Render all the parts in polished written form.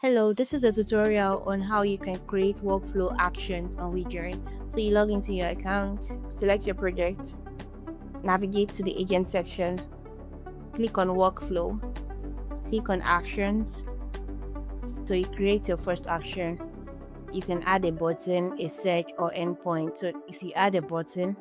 Hello, this is a tutorial on how you can create workflow actions on Widgion. So you log into your account, select your project, navigate to the agent section, click on workflow, click on actions. So you create your first action. You can add a button, a search, or endpoint. So if you add a button,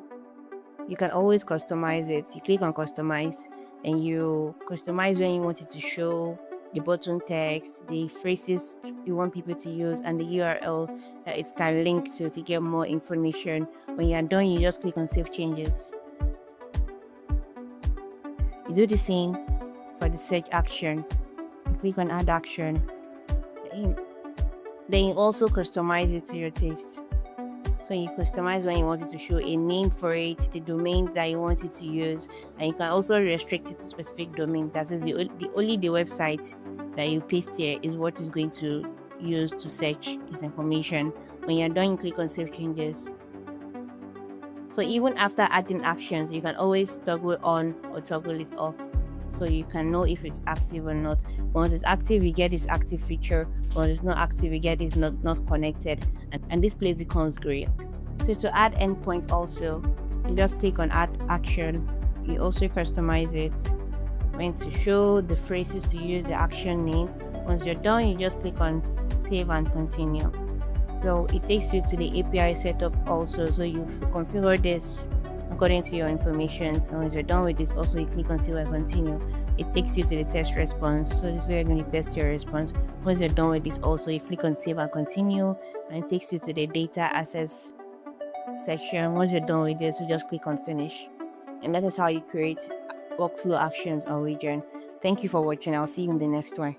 you can always customize it. You click on customize and you customize when you want it to show, the button text, the phrases you want people to use, and the URL that it can link to get more information. When you're done, you just click on save changes. You do the same for the search action. You click on add action. Then you also customize it to your taste. So you customize when you want it to show, a name for it, the domain that you want it to use, and you can also restrict it to specific domain. That is the website that you paste here is what is going to use to search this information. When you're done, you click on save changes. So even after adding actions, you can always toggle on or toggle it off, so you can know if it's active or not. Once it's active, you get this active feature. Once it's not active, you get it's not connected, and this place becomes gray. So to add endpoint also, you just click on add action. You also customize it when to show, the phrases to use, the action name. Once you're done, you just click on save and continue. So it takes you to the API setup also, so you configure this according to your information. So once you're done with this, also you click on save and continue. It takes you to the test response. So this way you're going to test your response. Once you're done with this, also you click on save and continue, and it takes you to the data access section. Once you're done with this, you just click on finish. And that is how you create workflow actions on Widgion. Thank you for watching. I'll see you in the next one.